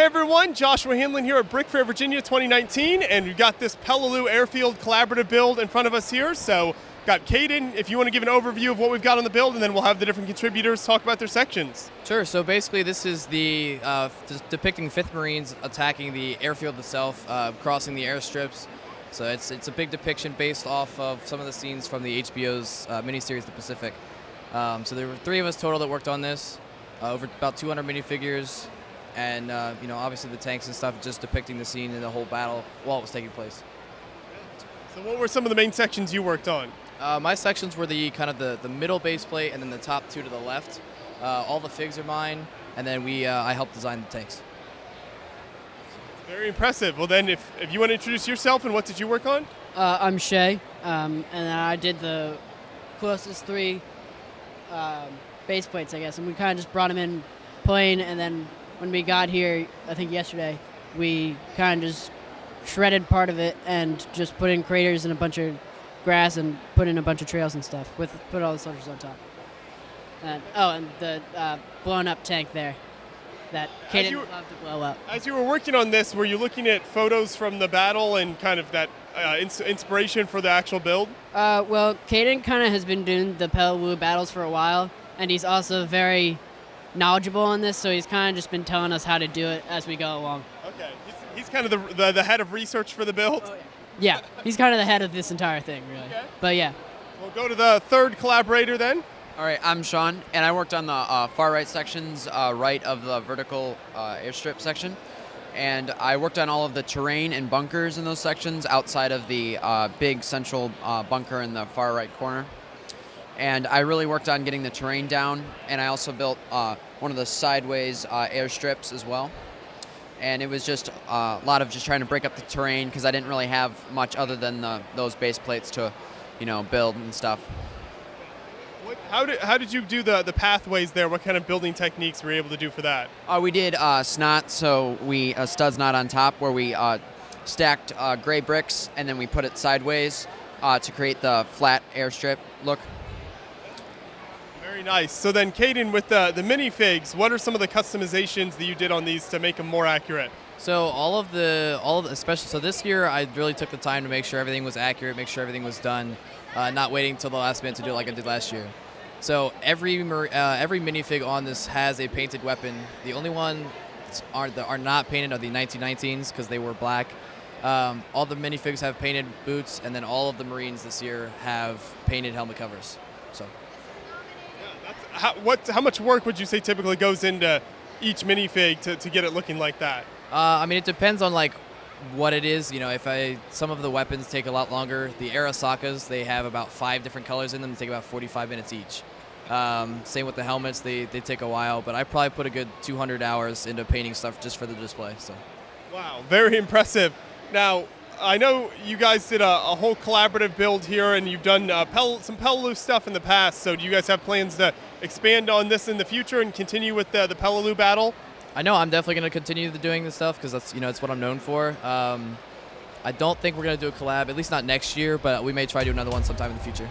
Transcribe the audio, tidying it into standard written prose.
Hey everyone, Joshua Hanlon here at BrickFair Virginia 2019, and we've got this Peleliu Airfield collaborative build in front of us here. So, got Caden, if you want to give an overview of what we've got on the build, and then we'll have the different contributors talk about their sections. Sure. So basically, this is the depicting 5th Marines attacking the airfield itself, crossing the airstrips. So it's a big depiction based off of some of the scenes from the HBO's miniseries The Pacific. So there were 3 of us total that worked on this, over about 200 minifigures, and obviously the tanks and stuff, just depicting the scene in the whole battle while it was taking place. So what were some of the main sections you worked on? My sections were the middle base plate and then the top 2 to the left. All the figs are mine, and then I helped design the tanks. Very impressive. Well then, if you want to introduce yourself and what did you work on? I'm Shea, and I did the closest 3 base plates, I guess, and we kind of just brought them in plain, and then when we got here, I think yesterday, we kind of just shredded part of it and just put in craters and a bunch of grass and put in a bunch of trails and stuff, put all the soldiers on top. And the blown up tank there that Caden loved to blow up. As you were working on this, were you looking at photos from the battle and kind of that inspiration for the actual build? Well, Caden kind of has been doing the Peleliu battles for a while, and he's also very knowledgeable on this, so he's kind of just been telling us how to do it as we go along. Okay, he's kind of the head of research for the build? Oh, yeah, he's kind of the head of this entire thing, really. Okay. But yeah. We'll go to the 3rd collaborator then. All right, I'm Sean, and I worked on the far right sections, right of the vertical airstrip section. And I worked on all of the terrain and bunkers in those sections outside of the big central bunker in the far right corner. And I really worked on getting the terrain down, and I also built one of the sideways airstrips as well. And it was just a lot of just trying to break up the terrain because I didn't really have much other than those base plates to, build and stuff. How did you do the pathways there? What kind of building techniques were you able to do for that? We did snot, so we studs knot on top where we stacked gray bricks and then we put it sideways to create the flat airstrip look. Very nice. So then, Caden, with the minifigs, what are some of the customizations that you did on these to make them more accurate? So all of the especially so this year I really took the time to make sure everything was accurate, make sure everything was done, not waiting till the last minute to do it like I did last year. So every minifig on this has a painted weapon. The only ones that are not painted are the 1919s because they were black. All the minifigs have painted boots, and then all of the Marines this year have painted helmet covers. So. How much work would you say typically goes into each minifig to get it looking like that? It depends on what it is. Some of the weapons take a lot longer. The Arasakas, they have about 5 different colors in them. They take about 45 minutes each. Same with the helmets, they take a while, but I probably put a good 200 hours into painting stuff just for the display. So. Wow, very impressive. Now, I know you guys did a whole collaborative build here, and you've done some Peleliu stuff in the past, so do you guys have plans to expand on this in the future and continue with the Peleliu battle? I know I'm definitely going to continue doing this stuff because that's it's what I'm known for. I don't think we're going to do a collab, at least not next year, but we may try to do another one sometime in the future.